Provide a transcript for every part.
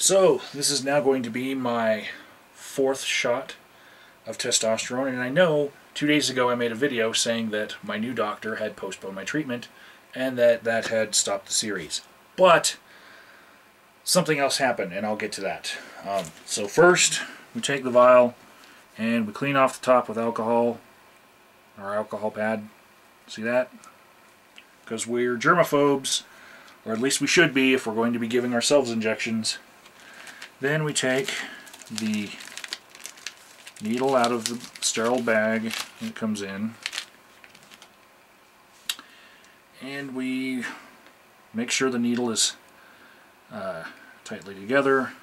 So, this is now going to be my fourth shot of testosterone, and I know 2 days ago I made a video saying that my new doctor had postponed my treatment and that had stopped the series. But something else happened, and I'll get to that. So first, we take the vial and we clean off the top with alcohol, our alcohol pad. See that? Because we're germaphobes, or at least we should be if we're going to be giving ourselves injections. Then we take the needle out of the sterile bag it comes in, and we make sure the needle is tightly together.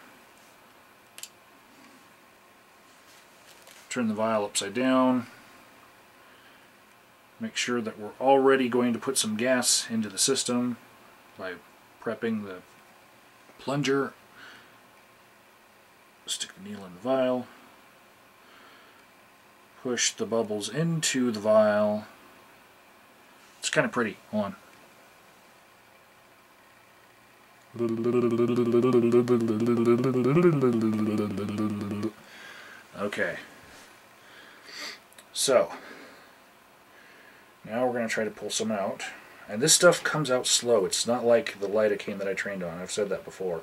Turn the vial upside down. Make sure that we're already going to put some gas into the system by prepping the plunger. Stick the needle in the vial. Push the bubbles into the vial. It's kind of pretty. Hold on. Okay. So, now we're going to try to pull some out. And this stuff comes out slow. It's not like the lidocaine that I trained on. I've said that before.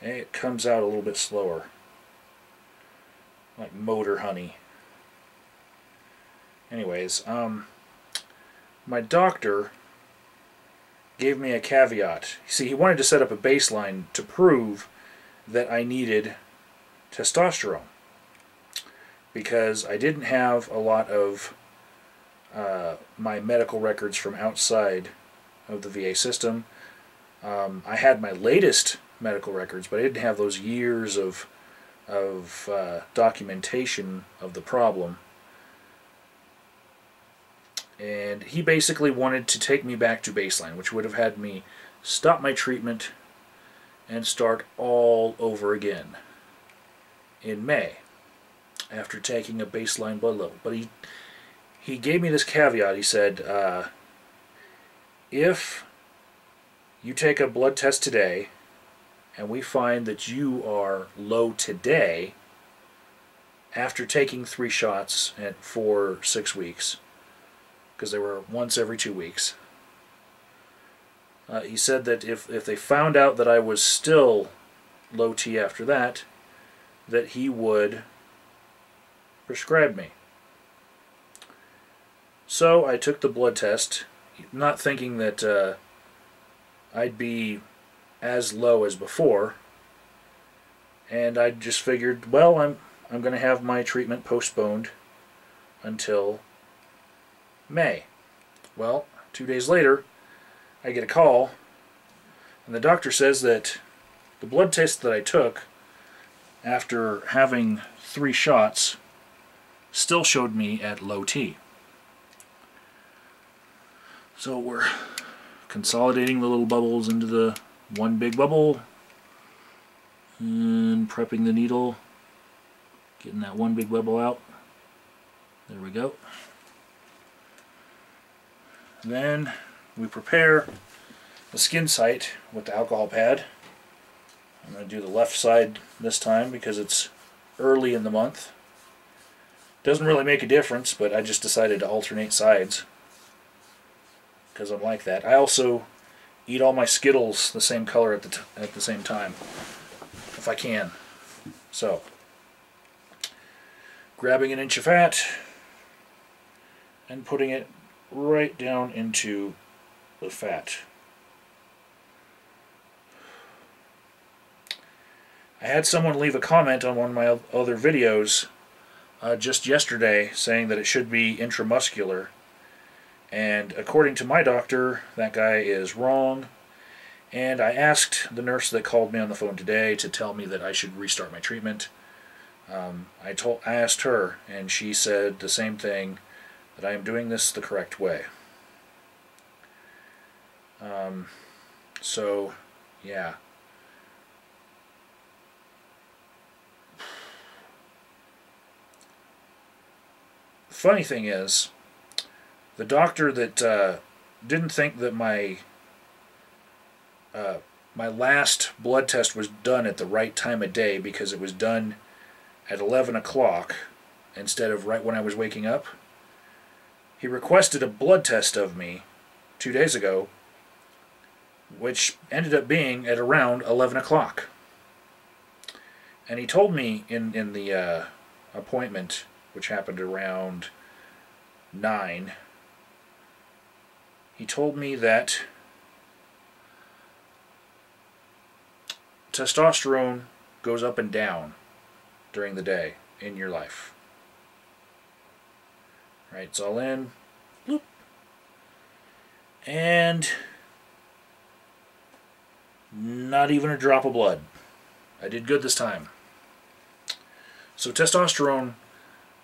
It comes out a little bit slower. Like motor honey. Anyways, my doctor gave me a caveat. See, he wanted to set up a baseline to prove that I needed testosterone, because I didn't have a lot of my medical records from outside of the VA system. I had my latest medical records, but I didn't have those years of documentation of the problem. And he basically wanted to take me back to baseline, which would have had me stop my treatment and start all over again in May after taking a baseline blood level. But he gave me this caveat. He said, if you take a blood test today and we find that you are low today after taking 3 shots for 6 weeks, because they were once every 2 weeks, he said that if they found out that I was still low T after that he would prescribe me. So I took the blood test, not thinking that I'd be as low as before, and I just figured, well, I'm going to have my treatment postponed until May. Well, 2 days later, I get a call, and the doctor says that the blood test that I took after having 3 shots still showed me at low T. So we're consolidating the little bubbles into the one big bubble and prepping the needle, getting that one big bubble out. There we go. Then we prepare the skin site with the alcohol pad. I'm going to do the left side this time because it's early in the month. Doesn't really make a difference, but I just decided to alternate sides because I'm like that. I also eat all my Skittles the same color at the same time, if I can. So, grabbing an inch of fat and putting it right down into the fat. I had someone leave a comment on one of my other videos just yesterday saying that it should be intramuscular, and according to my doctor, that guy is wrong. And I asked the nurse that called me on the phone today to tell me that I should restart my treatment. I asked her, and she said the same thing, that I am doing this the correct way. So, yeah. The funny thing is, the doctor that didn't think that my my last blood test was done at the right time of day because it was done at 11 o'clock instead of right when I was waking up. He requested a blood test of me 2 days ago, which ended up being at around 11 o'clock. And he told me in the appointment, which happened around 9, he told me that testosterone goes up and down during the day in your life. Right, it's all in. Bloop. And not even a drop of blood. I did good this time. So testosterone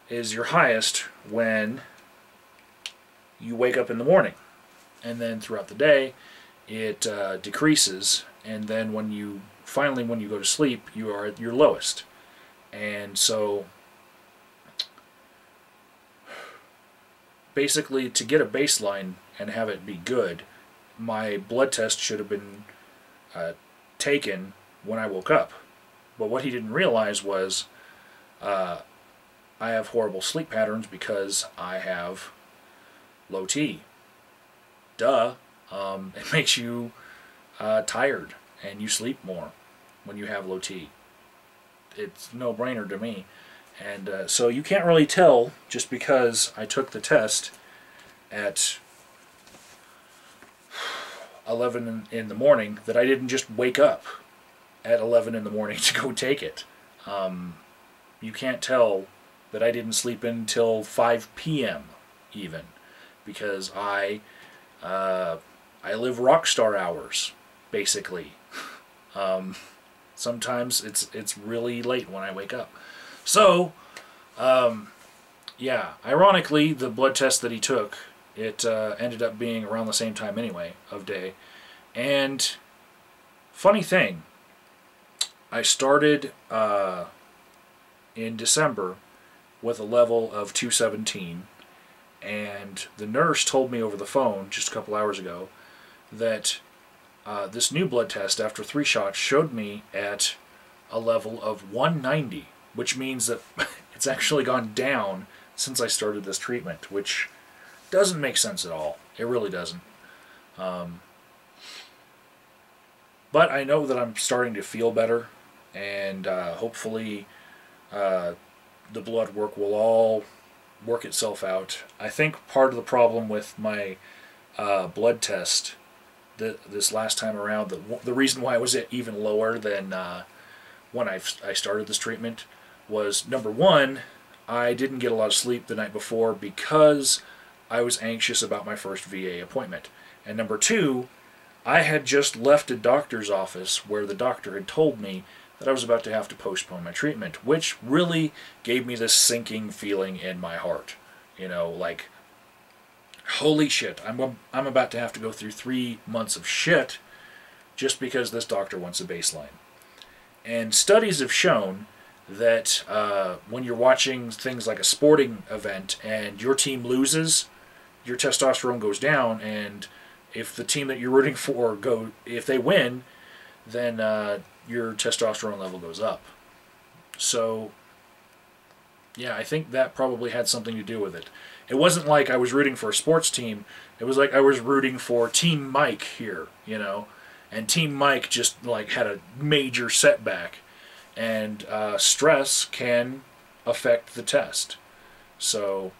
is your highest when you wake up in the morning. And then throughout the day, it decreases. And then when you go to sleep, you are at your lowest. And so basically, to get a baseline and have it be good, my blood test should have been taken when I woke up. But what he didn't realize was I have horrible sleep patterns because I have low T. Duh. It makes you tired and you sleep more when you have low T. It's no brainer to me. And so you can't really tell just because I took the test at 11 in the morning that I didn't just wake up at 11 in the morning to go take it. You can't tell that I didn't sleep until 5 p.m. even, because I live rock star hours, basically. Sometimes it's really late when I wake up. So, yeah, ironically, the blood test that he took, it ended up being around the same time anyway of day. And funny thing, I started in December with a level of 217, and the nurse told me over the phone just a couple hours ago that this new blood test after 3 shots showed me at a level of 190, which means that it's actually gone down since I started this treatment, which doesn't make sense at all. It really doesn't. But I know that I'm starting to feel better, and hopefully the blood work will all work itself out. I think part of the problem with my blood test this last time around, the reason why I was even lower than when I started this treatment was, number one, I didn't get a lot of sleep the night before because I was anxious about my first VA appointment. And number two, I had just left a doctor's office where the doctor had told me that I was about to have to postpone my treatment, which really gave me this sinking feeling in my heart. You know, like, holy shit, I'm about to have to go through 3 months of shit just because this doctor wants a baseline. And studies have shown that when you're watching things like a sporting event and your team loses, your testosterone goes down, and if the team that you're rooting for if they win, then your testosterone level goes up. So, yeah, I think that probably had something to do with it. It wasn't like I was rooting for a sports team. It was like I was rooting for Team Mike here, you know. And Team Mike just like had a major setback. And stress can affect the test. So,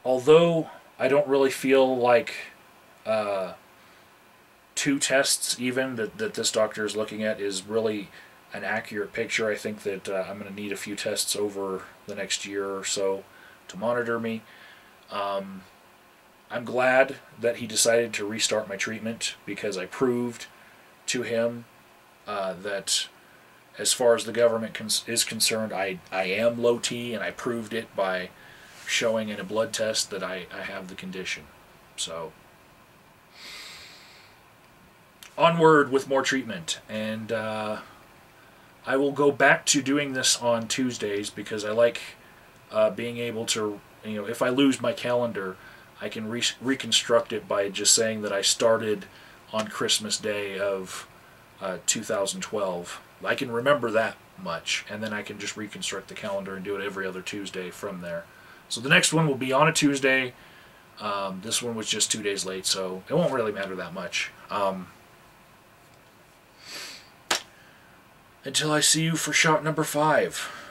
although I don't really feel like 2 tests even that this doctor is looking at is really an accurate picture, I think that I'm going to need a few tests over the next year or so to monitor me. I'm glad that he decided to restart my treatment because I proved to him that as far as the government is concerned, I am low T, and I proved it by showing in a blood test that I have the condition. So, onward with more treatment. And I will go back to doing this on Tuesdays because I like being able to, you know, if I lose my calendar, I can reconstruct it by just saying that I started on Christmas Day of 2012. I can remember that much, and then I can just reconstruct the calendar and do it every other Tuesday from there. So the next one will be on a Tuesday. This one was just 2 days late, so it won't really matter that much. Until I see you for shot number 5.